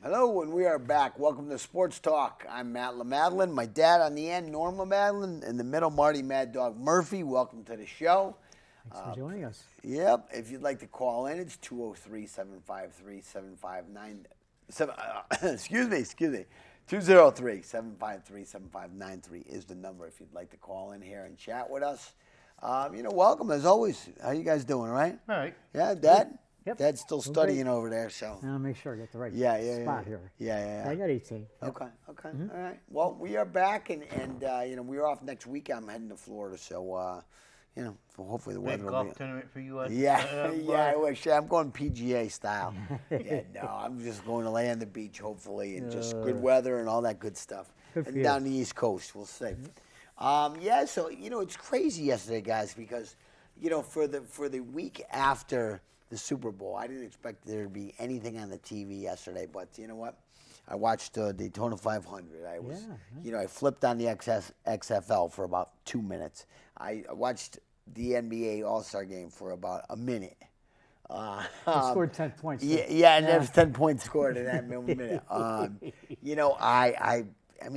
Hello, and we are back. Welcome to Sports Talk. I'm Matt LaMadeline. My dad on the end, Norm LaMadeline. In the middle, Marty Mad Dog Murphy. Welcome to the show. Thanks for joining us. Yep. If you'd like to call in, it's 203-753-7597. Excuse me. 203-753-7593 is the number if you'd like to call in here and chat with us. Welcome as always. How you guys doing, right? All right. Yeah, Dad? Yep. Dad's still studying over there, so. I'll make sure I get the right spot here. Yeah. I got 18. Yep. Okay. Mm-hmm. All right. Well, we are back, and we're off next week. I'm heading to Florida, so so hopefully the weather will golf be. tournament for you. Yeah, I wish. I'm going PGA style. No, I'm just going to lay on the beach, hopefully, and just good weather and all that good stuff. And down the East Coast, we'll see. So it's crazy yesterday, guys, because for the week after the Super Bowl, I didn't expect there to be anything on the TV yesterday, but you know what? I watched Daytona 500. I flipped on the XFL for about 2 minutes. I watched the NBA All-Star game for about a minute. Scored 10 points. And there was 10 points scored in that minute.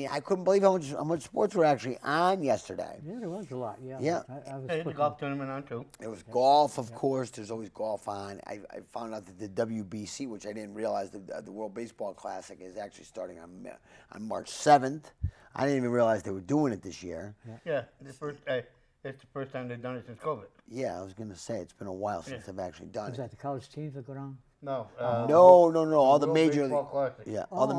I couldn't believe how much sports were actually on yesterday. Yeah, there was a lot. Yeah. I had the golf tournament on too. There was golf, of course. There's always golf on. I found out that the WBC, which I didn't realize, the World Baseball Classic is actually starting on March 7th. I didn't even realize they were doing it this year. Yeah, it's the first time they've done it since COVID. Yeah, I was going to say it's been a while since they've actually done Was it. that the college teams that go down? No. No. All the World major, Baseball Classic. all the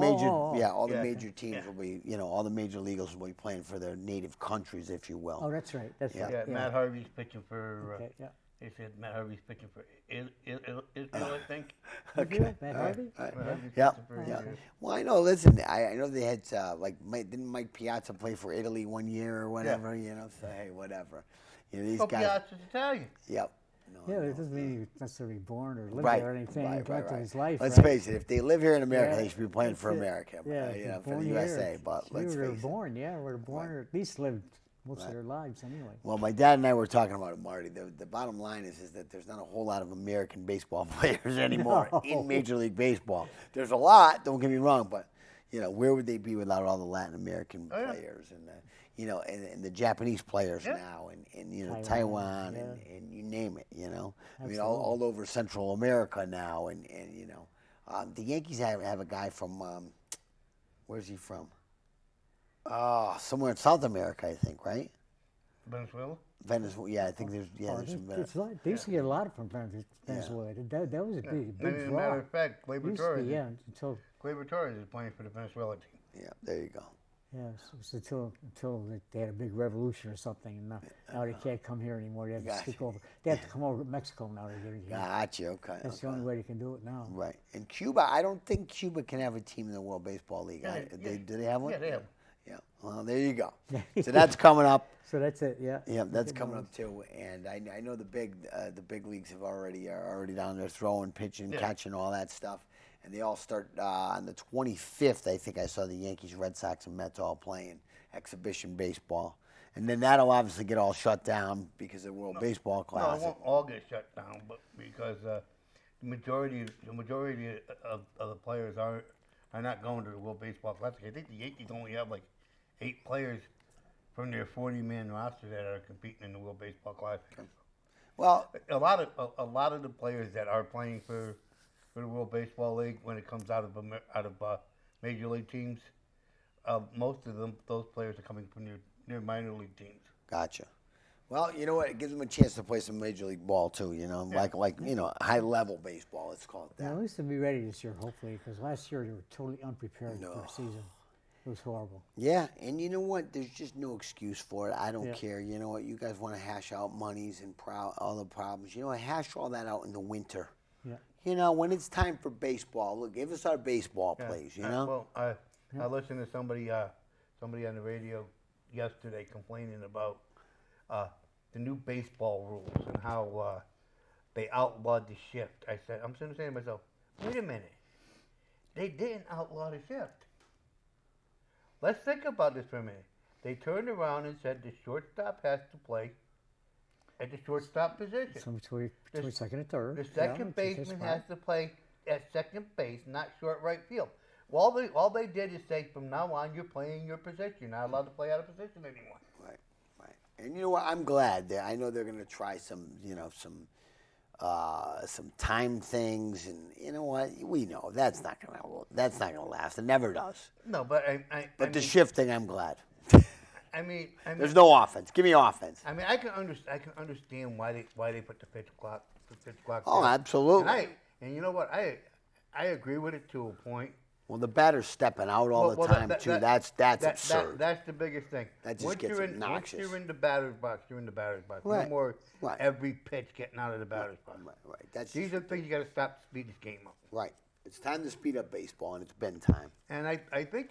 major teams will be, all the major leaguers will be playing for their native countries, if you will. Oh, that's right. That's right. Yeah, Matt Harvey's pitching for. Okay, yeah. They said Matt Harvey's pitching for Israel, I think. Okay. Matt Harvey? Matt Harvey's Yeah. pitching for Israel. Well, I know. Listen, I know they had didn't Mike Piazza play for Italy one year or whatever? So hey, whatever. These guys. Piazza's Italian. Yep. Yeah, it doesn't mean he's necessarily born or lived Right, there or anything. right, He went to his life. Let's face it. If they live here in America, they should be playing for That's it. America. Yeah, for the USA. But let's face it. born, we're born or at least lived most of their lives anyway. Well, my dad and I were talking about it, Marty. The bottom line is that there's not a whole lot of American baseball players anymore in Major League Baseball. There's a lot, don't get me wrong, but where would they be without all the Latin American players and and the Japanese players now and Taiwan and you name it, I mean all over Central America now and the Yankees have a guy from where's he from? Somewhere in South America, I think, right? Venezuela? Venezuela, yeah, I think there's some Venezuela. They used to get a lot from Venezuela. That was a big As a draw. matter of fact, Gleyber Torres. Until Gleyber Torres is playing for the Venezuela team. Yeah, there you go. yeah, so until they had a big revolution or something, and now they can't come here anymore. They have to stick over. They have to come over to Mexico now to get here. Gotcha, okay. That's the only way they can do it now. Right. And Cuba, I don't think Cuba can have a team in the World Baseball League. Do they have one? Yeah, they have. Yeah. Well, there you go. So that's coming up. So that's it. Yeah. Yeah, that's coming up too. And I know the big leagues are already down there throwing, pitching, catching, all that stuff. And they all start on the 25th. I think I saw the Yankees, Red Sox, and Mets all playing exhibition baseball. And then that'll obviously get all shut down because of the World Baseball Classic. No, it won't all get shut down, but because the majority of the players are not going to the World Baseball Classic. I think the Yankees only have like 8 players from their 40-man roster that are competing in the World Baseball Classic. Well, a lot of the players that are playing for the World Baseball League, when it comes out of major league teams, most of those players are coming from their minor league teams. Gotcha. Well, you know what? It gives them a chance to play some major league ball too. Like high level baseball. Let's call it that. Yeah, at least they'll be ready this year, hopefully, because last year they were totally unprepared for the season. It was horrible. Yeah, and you know what? There's just no excuse for it. I don't care. You know what? You guys want to hash out monies and all the problems. Hash all that out in the winter. Yeah. When it's time for baseball, look, give us our baseball plays. Well, I listened to somebody on the radio yesterday complaining about the new baseball rules and how they outlawed the shift. I'm sitting there saying to myself, wait a minute. They didn't outlaw the shift. Let's think about this for a minute. They turned around and said the shortstop has to play at the shortstop position. So between second and third. The second baseman has to play at second base, not short right field. All they did is say from now on you're playing your position. You're not allowed to play out of position anymore. Right. And you know what? I'm glad that I know they're going to try some time things, and you know what? We know that's not going to last. It never does. No, but But the shifting, I'm glad. I mean, There's no offense. Give me offense. I mean, I can understand why they put the pitch clock. Oh, there. absolutely. And you know what? I agree with it to a point. Well, the batter's stepping out all the time too. That's absurd. That's the biggest thing. That just gets obnoxious. Once you're in the batter's box, you're in the batter's box. Right. No more Right. every pitch getting out of the batter's box. Right. These are the things you got to stop to speed this game up. Right. It's time to speed up baseball, and it's been time. And I think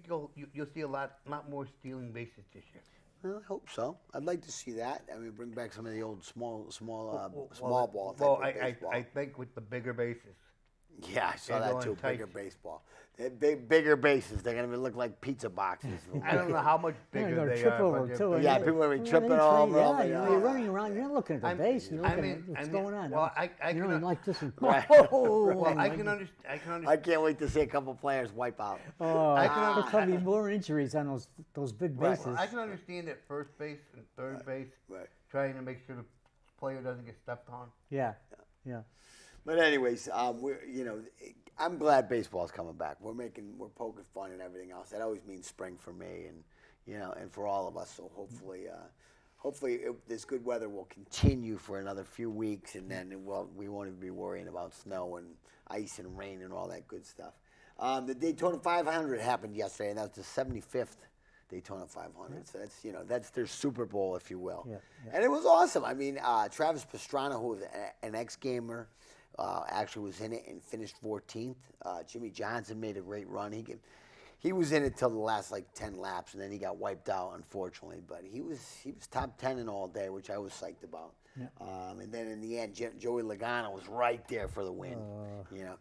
you'll see a lot more stealing bases this year. Well, I hope so. I'd like to see that. I mean, bring back some of the old small ball type of baseball. I think with the bigger bases. Yeah, I saw They're that too. going tight. Bigger baseball. Bigger bases. They're gonna look like pizza boxes. I don't know how much bigger they trip are. over but too. they're- Yeah, people are tripping over. Yeah, you're running around. You're not looking at the base. You're looking at what's going on. Well, you know, like this. And, Right. Well, I can understand. I can't wait to see a couple players wipe out. Oh, I can there's probably more injuries on those big bases. Well, I can understand at first base and third base, trying to make sure the player doesn't get stepped on. Yeah. But anyways, I'm glad baseball's coming back. We're poking fun and everything else. That always means spring for me, and for all of us. So hopefully this good weather will continue for another few weeks, and then we won't even be worrying about snow and ice and rain and all that good stuff. The Daytona 500 happened yesterday, and that was the 75th Daytona 500. So that's their Super Bowl, if you will. Yeah. And it was awesome. I mean, Travis Pastrana, who was an ex-gamer, actually was in it and finished 14th. Jimmy Johnson made a great run. He was in it till the last 10 laps, and then he got wiped out, unfortunately. But he was top 10 in all day, which I was psyched about. Yeah. And then in the end, Joey Logano was right there for the win.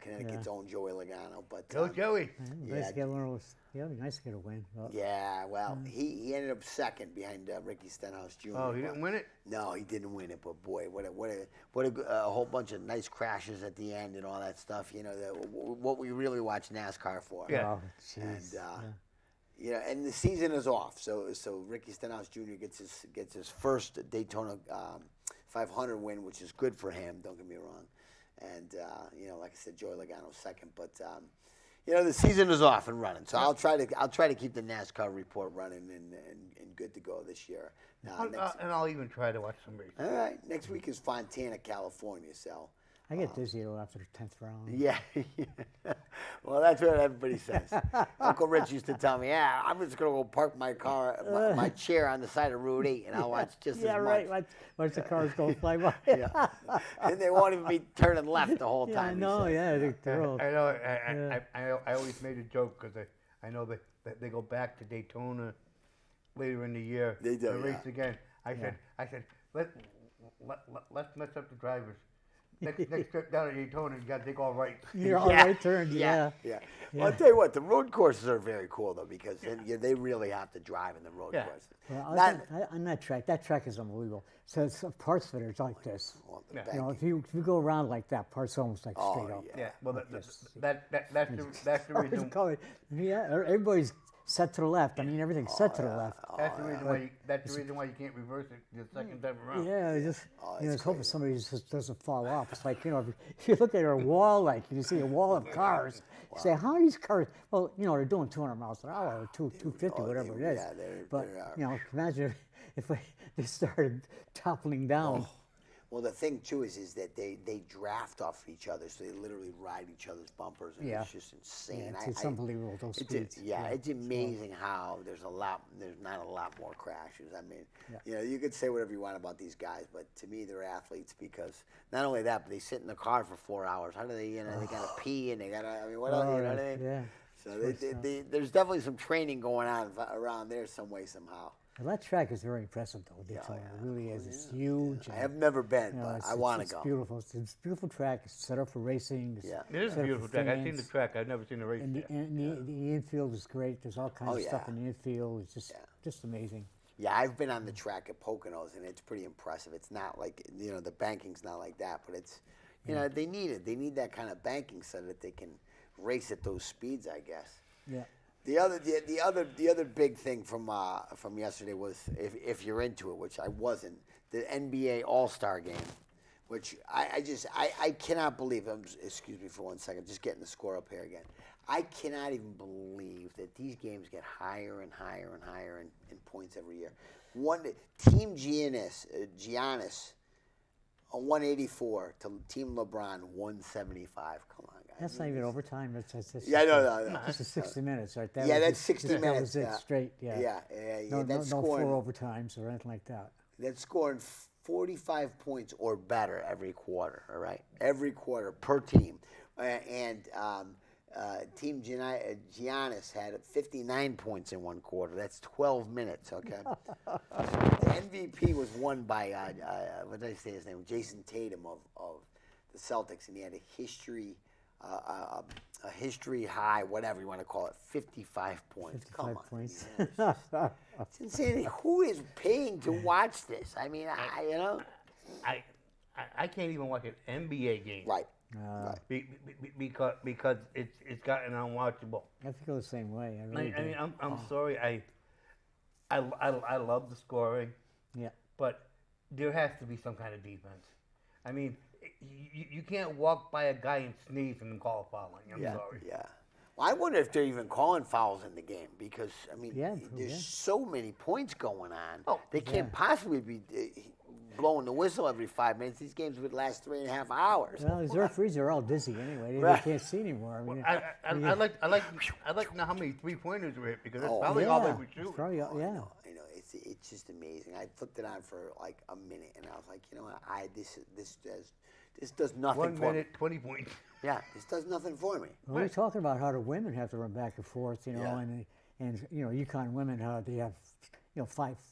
Connecticut's own Joey Logano. But Go Joey! Nice to get one of those. Yeah, it'd be nice to get a win. Well, yeah, well, he ended up second behind Ricky Stenhouse Jr. Oh, he didn't win it? No, he didn't win it. But boy, what a whole bunch of nice crashes at the end and all that stuff. What we really watch NASCAR for. Yeah. Oh, jeez. And and the season is off. So Ricky Stenhouse Jr. gets his first Daytona 500 win, which is good for him. Don't get me wrong. And like I said, Joey Logano second, but. The season is off and running, so I'll try to keep the NASCAR report running and good to go this year. And I'll even try to watch some races. All right, next week is Fontana, California. So I get dizzy after the 10th round. yeah. Well, that's what everybody says. Uncle Rich used to tell me, I'm just gonna go park my my chair on the side of Route 8, and I'll watch just as much. Yeah, right. Watch the cars go fly by. Yeah. And they won't even be turning left the whole time. I know. Yeah, they're all. I know. I always made a joke because I know that they go back to Daytona later in the year. They do. To race again. I said let's mess up the drivers. Next trip down to Daytona, you got to take all right. You're all right turns. Yeah. Well, I'll tell you what, the road courses are very cool though because they really have to drive in the road courses. Well, on that track is unbelievable. So parts of it are like this. Well, if you go around like that, parts almost like straight up. Yeah. Well, that's the reason. Everybody's set to the left. I mean, everything's set to the left. That's the reason why you can't reverse it the second time around. Yeah, just hoping somebody just doesn't fall off. It's like if you look at a wall, you see a wall of cars. You say, how are these cars? Well, they're doing 200 miles an hour or 250, whatever it is. But imagine if they started toppling down. Well, the thing too is that they draft off each other, so they literally ride each other's bumpers, and it's just insane. Yeah, it's unbelievable those speeds. It's amazing how there's not a lot more crashes. I mean, you could say whatever you want about these guys, but to me, they're athletes because not only that, but they sit in the car for 4 hours. How do they? They gotta pee and they gotta. I mean, what else? You know what I mean? Yeah. So there's definitely some training going on around there some way somehow. Well, that track is very impressive, though. Daytona. It really is. It's huge. I have never been, but I want to go. It's beautiful. It's a beautiful track. It's set up for racing. It is a beautiful track. I've seen the track. I've never seen the race. And the infield is great. There's all kinds of stuff in the infield. It's just amazing. Yeah, I've been on the track at Poconos, and it's pretty impressive. It's not like the banking's not like that, but it's they need it. They need that kind of banking so that they can race at those speeds, I guess. Yeah. The other big thing from yesterday was, if you're into it, which I wasn't, the NBA All-Star game, which I cannot believe. Excuse me for 1 second, just getting the score up here again. I cannot even believe that these games get higher and higher and higher in points every year. Team Giannis, 184 to Team LeBron 175. Come on, guys. That's not even overtime. That's Yeah, no. That's 60 minutes, right? Yeah, that's 60 minutes. That was it, Yeah. straight. Yeah. Yeah. No That's four scoring. overtimes or anything like that. That's scoring 45 points or better every quarter. All right, every quarter per team, Team Giannis had 59 points in one quarter. That's 12 minutes. Okay. The MVP was won by what did I say his name? Jason Tatum of the Celtics, and he had a history high, whatever you want to call it, 55 points. 55 Come on, points. it's insanity. Who is paying to watch this? I mean, I can't even watch an NBA game. Right. Because it's gotten unwatchable. I feel the same way. I really do. mean, I'm sorry. I love the scoring. Yeah. But there has to be some kind of defense. I mean, you can't walk by a guy and sneeze and call a foul. I'm sorry. Yeah. Well, I wonder if they're even calling fouls in the game because, I mean, there's so many points going on. Oh, they can't possibly be blowing the whistle every 5 minutes. These games would last 3.5 hours. Well, these referees are all dizzy anyway. Right. They can't see anymore. I mean, I like to know how many 3-pointers were hit because that's probably all they would shoot. Probably, I know. It's just amazing. I flipped it on for like a minute, and I was like, you know what? This does nothing 1 for minute, me. 20 points. Yeah, this does nothing for me. well, we're talking about how the women have to run back and forth, Yeah. and UConn women, how they have,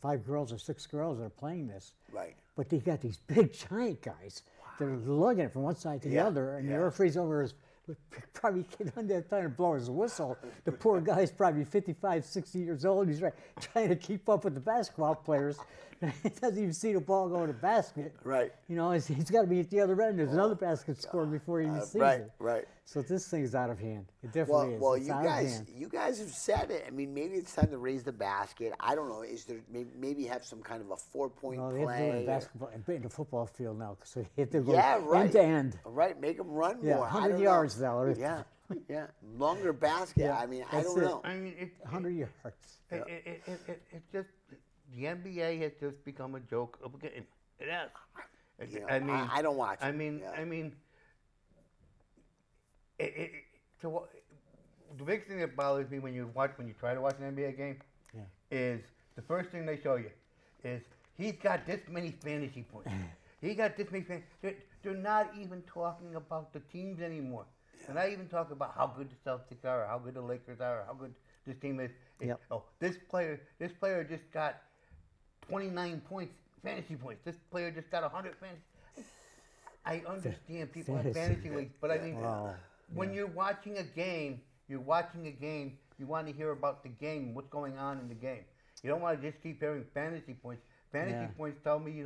five girls or 6 girls that are playing this. Right. But they got these big giant guys that are lugging it from one side to the other, and the referee's over is probably can't have time to blow his whistle. The poor guy's probably 55, 60 years old. He's trying to keep up with the basketball players. He doesn't even see the ball go to the basket. Right. He's got to be at the other end. There's another basket scored before he even sees it. Right. So this thing's out of hand. It definitely is. Well, It's out of hand. you guys have said it. I mean, maybe it's time to raise the basket. I don't know. Is there maybe have some kind of a 4-point No, play? they have to do it in basketball, in the football field now, because they have to go right. end to end. Right, make them run Yeah, more. 100 yards though. Yeah, longer basket. Yeah, I mean, I that's don't it. know. I mean, 100 yards. it's just the NBA has just become a joke of a game. It has. I don't watch it. I mean, so the big thing that bothers me when you try to watch an NBA game, is the first thing they show you is he's got this many fantasy points. He got this many fantasy. They're not even talking about the teams anymore. They're not even talking about how good the Celtics are, or how good the Lakers are, or how good this team is. Oh, this player just got 29 points, fantasy points. This player just got 100 fantasy. I understand people have fantasy leagues, but I mean, when you're watching a game, you want to hear about the game, what's going on in the game. You don't want to just keep hearing fantasy points. Fantasy points tell me you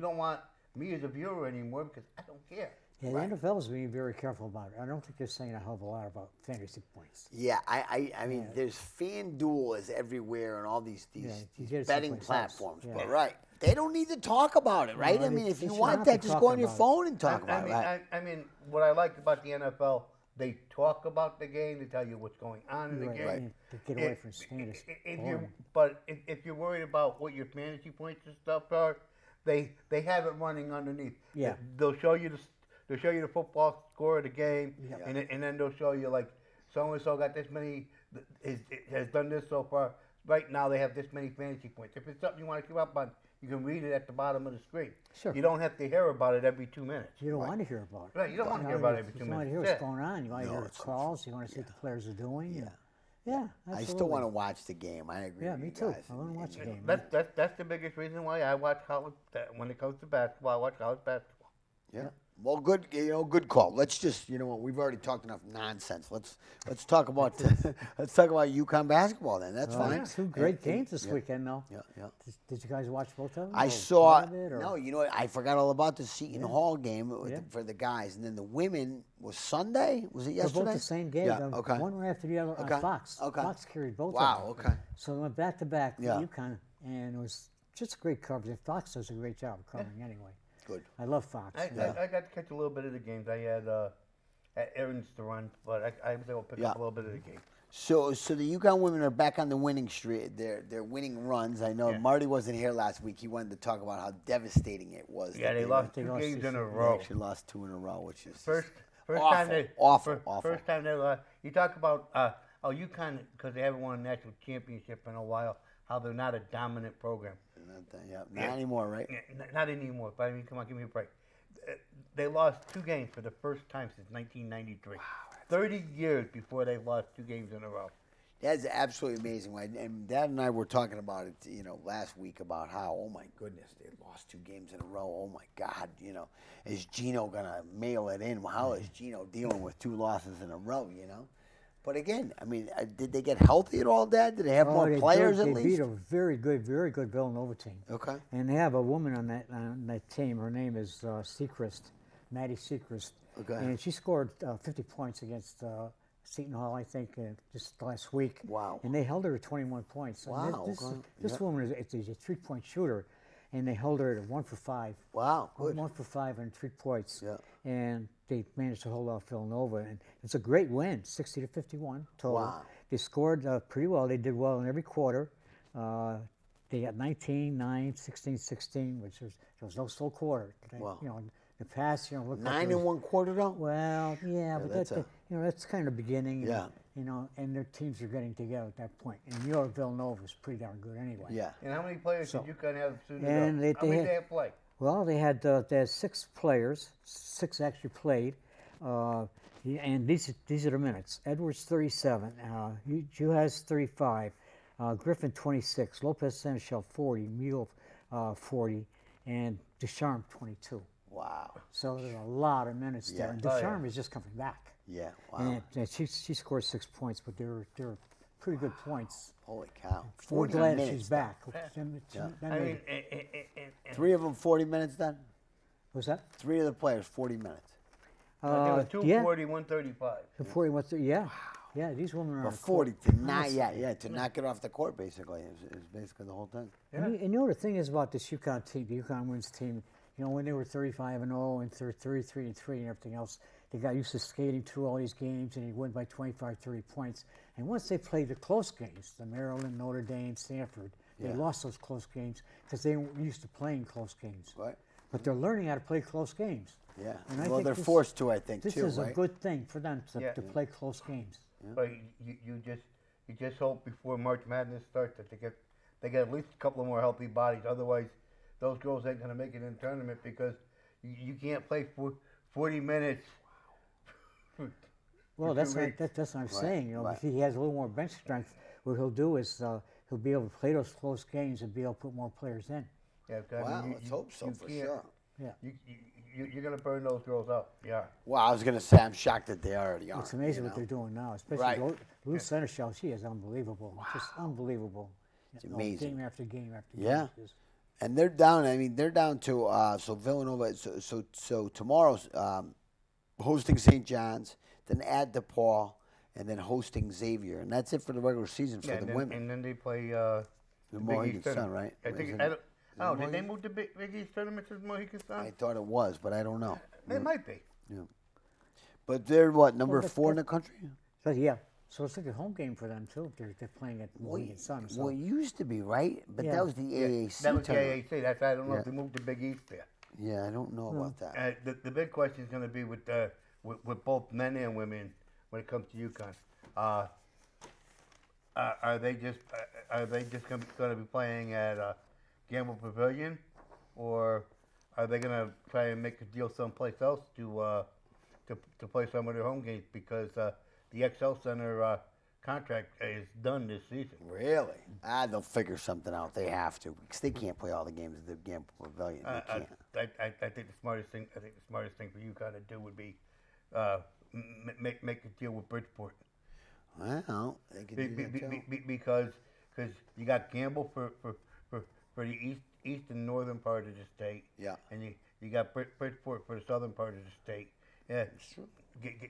don't want me as a viewer anymore because I don't care. Yeah, the NFL is being very careful about it. I don't think they're saying a hell of a lot about fantasy points. Yeah, I mean, there's FanDuel is everywhere and all these betting platforms. Yeah. But they don't need to talk about it, right? No, I mean, if they you should want not be that, just go talking on your about phone and talk about it. I mean, what I like about the NFL, they talk about the game, they tell you what's going on in the game. Right. To get away from standards. If you're worried about what your fantasy points and stuff are, they have it running underneath. Yeah. They'll show you the football score of the game, and then they'll show you like so and so got this many, has done this so far. Right now they have this many fantasy points. If it's something you want to keep up on, you can read it at the bottom of the screen. Sure. You don't have to hear about it every 2 minutes. You don't want to hear about it. Right, you don't want to hear about it every 2 minutes. You want to hear what's going on. You want to hear the calls. You want to see what the players are doing. Yeah, absolutely. I still want to watch the game. I agree. Yeah, with me you too. guys. I want to watch the game. That's the biggest reason why I watch college. When it comes to basketball, I watch college basketball. Yeah. Well, good. Good call. Let's just, what? We've already talked enough nonsense. Let's talk about let's talk about UConn basketball then. That's fine. Two great games this weekend, though. Yeah, yeah. Did you guys watch both of them? I or saw. part of it, or- No, you know what? I forgot all about the Seton Hall game for the guys, and then the women was Sunday. Was it They're yesterday? both the same game. Yeah. Okay. One right after the other on Fox. Okay. Fox carried both Wow. of them. Okay. So they went back to back with Yeah. UConn, and it was just great coverage. Fox does a great job of covering anyway. Good. I love Fox. I got to catch a little bit of the games. I had errands to run, but I was able to pick up a little bit of the game. So the UConn women are back on the winning streak. They're winning runs. I know Marty wasn't here last week. He wanted to talk about how devastating it was. Yeah, they lost two games in a row. They actually lost 2 in a row, which is First awful, time they awful. First time they lost. You talk about UConn because they haven't won a national championship in a while. How they're not a dominant program. Not anymore, right? Not anymore. But I mean, come on, give me a break. They lost 2 games for the first time since 1993. Wow, 30 years before they lost 2 games in a row. That's absolutely amazing. And Dad and I were talking about it, last week about how, oh my goodness, they lost 2 games in a row. Oh my God, is Gino gonna mail it in? How is Gino dealing with 2 losses in a row? But again, I mean, did they get healthy at all, Dad? Did they have more players at least? They beat a very good Villanova team. Okay. And they have a woman on that team. Her name is Sechrist, Maddie Sechrist. Okay. And she scored 50 points against Seton Hall, I think, just last week. Wow. And they held her to 21 points. Wow. This woman is a 3-point shooter, and they held her at 1 for 5. Wow. Good. 1 for 5 and 3 points. Yeah. And they managed to hold off Villanova, and it's a great win, 60-51 total. Wow. They scored pretty well. They did well in every quarter. They got 19, 9, 16, 16, which there was no slow quarter. Wow. The past, looked 9 in 1 quarter, though. Well, yeah, but that's kind of the beginning. Yeah. And their teams are getting together at that point. And Villanova is pretty darn good anyway. Yeah. And how many players did UConn have suited up? And How many did they have play? Well, they had 6 players. 6 actually played. And these are the minutes. Edwards 37, Juhas 35, Griffin 26, Lopez Seneschal 40, Mule 40, and Ducharme 22. Wow. So there's a lot of minutes there. And Ducharme is just coming back. Yeah. Wow. And she scored 6 points, but they're pretty good points. Holy cow. We're 40 glad minutes. she's back. I mean, 3 of them 40 minutes, then? Was that? 3 of the players 40 minutes. there were 240, 135. 40, yeah. Wow. Yeah, these women are. But 40 to not, to not get off the court, basically, is basically the whole thing. Yeah. And the thing is about this UConn team, the UConn women's team. When they were 35-0 and 33-3 and everything else, they got used to skating through all these games, and they win by 25, 30 points. And once they played the close games, the Maryland, Notre Dame, Stanford, they lost those close games because they weren't used to playing close games. Right. But they're learning how to play close games. Yeah. And Well, they're forced to, I think, this too, is right? a good thing for them to play close games. But you just hope before March Madness starts that they get at least a couple of more healthy bodies. Otherwise, those girls ain't gonna make it in the tournament because you can't play 40 minutes. Well, that's what I'm saying. If he has a little more bench strength, what he'll do is he'll be able to play those close games and be able to put more players in. Yeah, Wow, let's hope so for sure. Yeah. You're gonna burn those girls up. Yeah. Well, I was going to say, I'm shocked that they already are. It's amazing what they're doing now, especially Lou Seneschal. She is unbelievable. Wow. Just unbelievable. It's amazing. Game after game after game. Yeah. And they're down. I mean, they're down to so Villanova. So tomorrow's hosting St. John's, then at DePaul, and then hosting Xavier, and that's it for the regular season for the women. And then they play the Mohegan Sun, right? I think. I don't know. Did they move the Big East tournament to Mohegan Sun? I thought it was, but I don't know. It might be. Yeah. But they're what, number 4 in the country? But yeah. So it's like a home game for them too. They're playing at Mohegan Sun. So. Well, it used to be, right? But that was the AAC. That was the tournament. AAC. That's I don't know if they moved the Big East there. Yeah, I don't know about that. The big question is going to be with both men and women when it comes to UConn. Are they just going to be playing at Gamble Pavilion, or are they going to try and make a deal someplace else to play some of their home games? Because the XL Center contract is done this season. Really? They'll figure something out. They have to because they can't play all the games at the Gamble Pavilion. They can't. I think the smartest thing. I think the smartest thing for you kind of do would be make a deal with Bridgeport. Well, they can do that too. Because you got Gamble for the east and northern part of the state. Yeah. And you got Bridgeport for the southern part of the state. Yeah.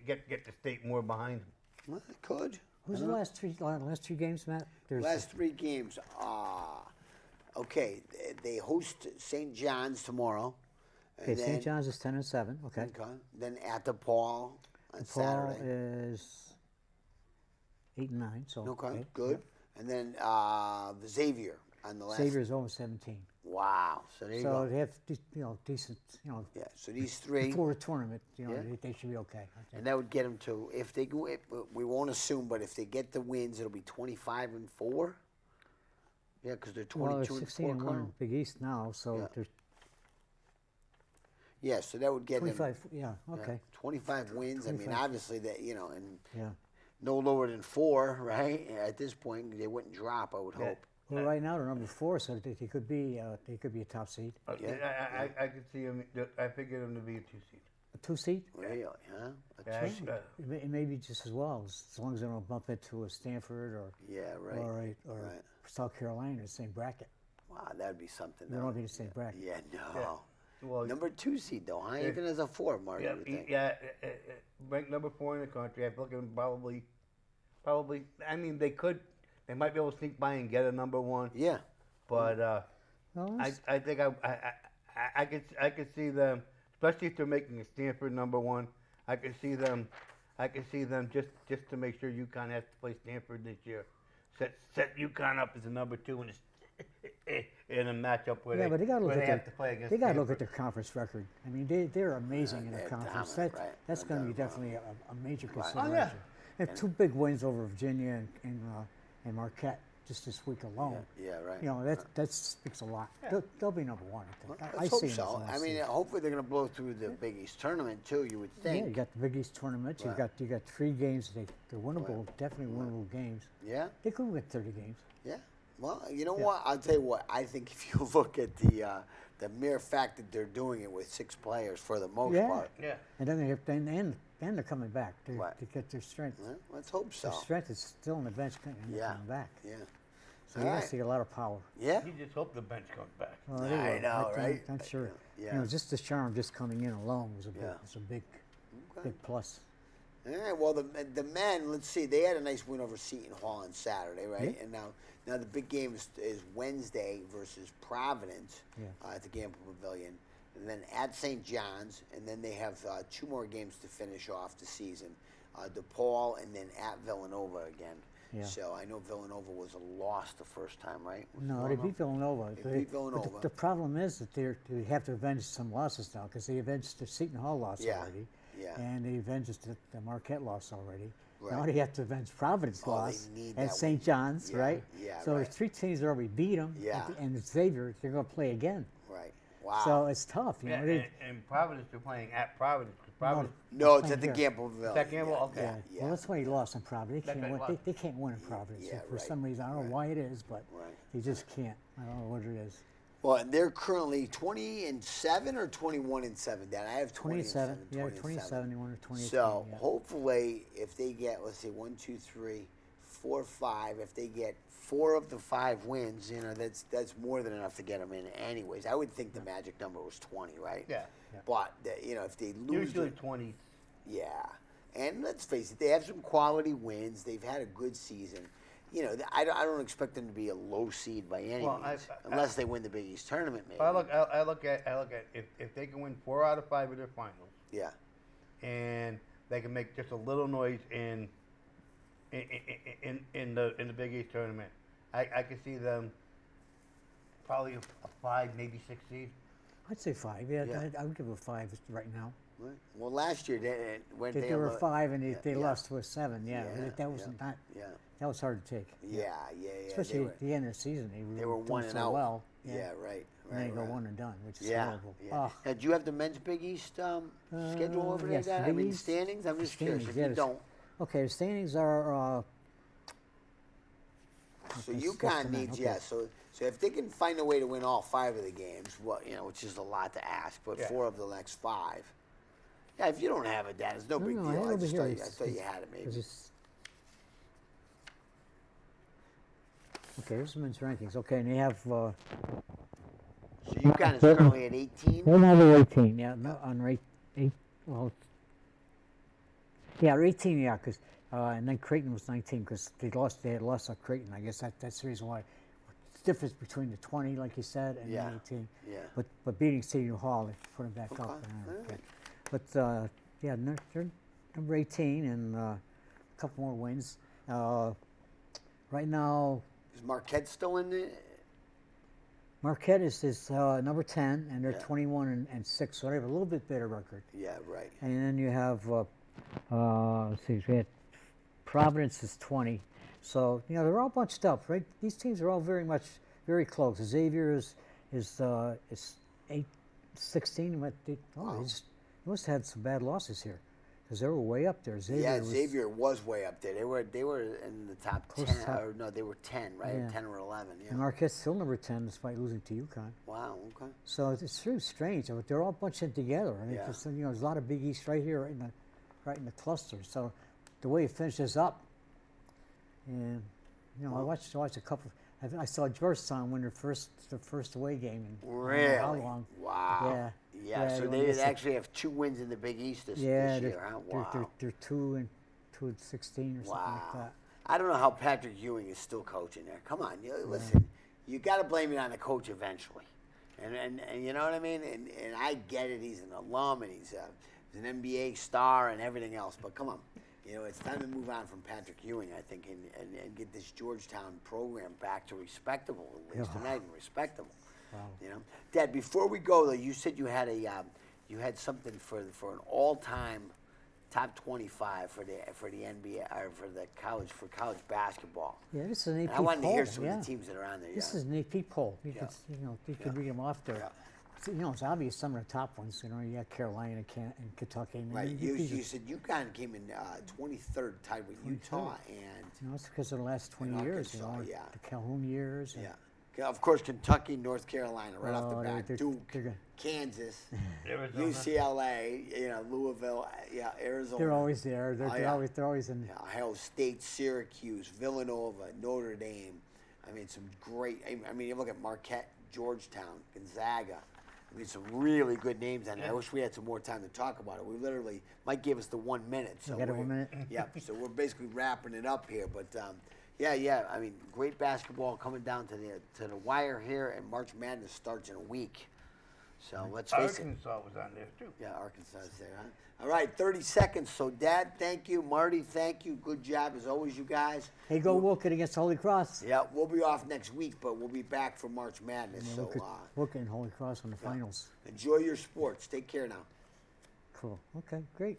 Get the state more behind them. Well, it could. Who's the last three games, Matt? Last 3 games. Okay, they host St. John's tomorrow. Okay, St. John's is 10-7. Okay. Then at the Paul on Saturday. Paul is 8-9. So Okay, good. Yeah. And then the Xavier on the last. Xavier's 0-17. Wow. So there you go. So they have decent Yeah. So these 3 before the tournament, they should be okay. I think. And that would get them to, if they go, we won't assume, but if they get the wins, it'll be 25-4. Yeah, because they're 22 they're 16-1 in Big East now, so there's yeah, so that would get 25. them. Yeah, okay. 25 wins. 25. I mean, obviously that and no lower than 4, right? At this point, they wouldn't drop. I would hope. Well, right now they're number 4, so they could be a top seed. I could see them. I figured them to be a 2 seed. A 2 seed? Really? Huh? Yeah, it may be just as well, as long as they don't bump into a Stanford or South Carolina in the same bracket. Wow, that'd be something. They don't be the same bracket. Yeah, no. Yeah. Well, number 2 seed though, huh? Even as a 4, Mark. Ranked number 4 in the country. I feel like probably. I mean, they might be able to sneak by and get a number 1. Yeah. But I think I could see them, especially if they're making a Stanford number 1. I could see them just to make sure UConn has to play Stanford this year. Set UConn up as a number 2 in a matchup where they have to play against. They got to look at their conference record. I mean, they're amazing in their conference. That's going to be definitely a major consideration. Oh, yeah. And 2 big wins over Virginia and Marquette just this week alone. Yeah, right. That speaks a lot. They'll be number 1, I think. Let's hope so. I mean, hopefully they're going to blow through the Big East tournament too. You would think. Yeah, you got the Big East tournament. Right. You got 3 games. They're winnable, definitely winnable games. Yeah. They could win 30 games. Yeah. Well, you know what? I'll tell you what. I think if you look at the mere fact that they're doing it with 6 players for the most part. Yeah. And then they're coming back to get their strength. Well, let's hope so. Their strength is still on the bench and they're coming back. Yeah. So you're going to see a lot of power. Yeah. You just hope the bench comes back. Well, I know, right? I'm sure. Yeah. Just the charm just coming in alone was a big plus. All right. Well, the men. Let's see. They had a nice win over Seton Hall on Saturday, right? Yeah. And now the big game is Wednesday versus Providence at the Gamble Pavilion, and then at St. John's, and then they have 2 more games to finish off the season, DePaul, and then at Villanova again. Yeah. So I know Villanova was a loss the first time, right? No, they beat Villanova. They beat Villanova. But the problem is that they have to avenge some losses now because they avenged the Seton Hall loss already. Yeah. And they avenged the Marquette loss already. Right. Now they have to avenge Providence loss at St. John's, right? Yeah, so there's 3 teams that already beat them. Yeah. And Xavier, they're going to play again. Right. Wow. So it's tough. You know, and Providence, they're playing at Providence. No, it's at the Gamble Pavilion. That Gamble? Okay. Yeah. Well, that's why he lost in Providence. They can't win in Providence for some reason. I don't know why it is, but they just can't. I don't know what it is. Well, and they're currently 20-7 or 21-7. Dan, I have 27. Yeah, 27. They won a 28. So hopefully, if they get, let's say 1, 2, 3, 4, 5. If they get 4 of the 5 wins, that's more than enough to get them in. Anyways, I would think the magic number was 20, right? Yeah. But if they lose, usually 20. Yeah, and let's face it, they have some quality wins. They've had a good season. I don't expect them to be a low seed by any means, unless they win the Big East tournament. Maybe. I look at if they can win 4 out of 5 of their finals. Yeah. And they can make just a little noise in the Big East tournament. I could see them probably a 5, maybe 6 seed. I'd say 5. Yeah. I would give it a 5 right now. Right. Well, last year they were 5 and they lost to a 7. Yeah, that was not. Yeah. That was hard to take. Yeah. Especially at the end of the season, they were 1 and out. Well. Yeah, right. And they go 1 and done, which is horrible. Yeah. Now, do you have the men's Big East schedule over there? Yes, I mean, standings. I'm just curious if you don't. Okay, the standings are So That's UConn the nine, needs, okay. So if they can find a way to win all 5 of the games, well, which is a lot to ask, but 4 of the next 5. Yeah, if you don't have it, Dan, it's no big I deal. had I over just here. thought you had it maybe. Okay, here's the men's rankings. Okay, and they have. So UConn is currently at 18. They're now 18. Yeah, no, on rate 8. Well, yeah, 18. Yeah, because and then Creighton was 19 because they had lost on Creighton. I guess that's the reason why. The difference between the 20, like you said, and the 18. Yeah. But beating City Hall, they put them back up. Okay. But yeah, they're number 18 and a couple more wins. Right now. Is Marquette still in there? Marquette is number 10, and they're 21 and 6, so they have a little bit better record. Yeah, right. And then you have, let's see, we had Providence is 20. So, they're all bunched up, right? These teams are all very close. Xavier is 8-16. But they must have had some bad losses here because they were way up there. Xavier was way up there. They were in the top 10. Or no, they were 10, right? Yeah. 10 or 11. Yeah. And Marquette's still number 10 despite losing to UConn. Wow. Okay. So it's really strange. They're all bunched in together. I mean, there's a lot of Big East right here, right in the cluster. So the way it finishes up, and I watched a couple. I saw Georgetown win their first away game in really? How long? Wow. Yeah. So they actually have 2 wins in the Big East this year. Huh? Wow. They're 2 and 16 or something like that. I don't know how Patrick Ewing is still coaching there. Come on, listen. You got to blame it on the coach eventually, and you know what I mean. And I get it. He's an alum and he's an NBA star and everything else. But come on. It's time to move on from Patrick Ewing, I think, and get this Georgetown program back to respectable, at least tonight, and respectable. Wow. Dad, before we go though, you said you had something for an all-time top 25 for the NBA or for college basketball. Yeah, this is an AP poll. I wanted to hear some of the teams that are on there. This is an AP poll. You could read them off there. Yeah. It's obvious some of the top ones. You got Carolina and Kentucky. Right. You said UConn came in 23rd, tied with Utah, and that's because of the last 20 years. The Calhoun years. Yeah. Of course, Kentucky, North Carolina, right off the bat. Duke, Kansas, UCLA, Louisville, Arizona. They're always there. They're always in. Ohio State, Syracuse, Villanova, Notre Dame. I mean, some great. I mean, you look at Marquette, Georgetown, Gonzaga. I mean, some really good names on it. I wish we had some more time to talk about it. We literally, Mike gave us the 1 minute. So you got 1 minute? Yeah, so we're basically wrapping it up here. But, I mean, great basketball coming down to the wire here, and March Madness starts in a week. So let's face it. Arkansas was on there, too. Yeah, Arkansas is there, huh? All right, 30 seconds. So, Dad, thank you. Marty, thank you. Good job, as always, you guys. Hey, go Wilkett against Holy Cross. Yeah, we'll be off next week, but we'll be back for March Madness. Yeah, Wilkett and Holy Cross on the finals. Enjoy your sports. Take care now. Cool. Okay, great.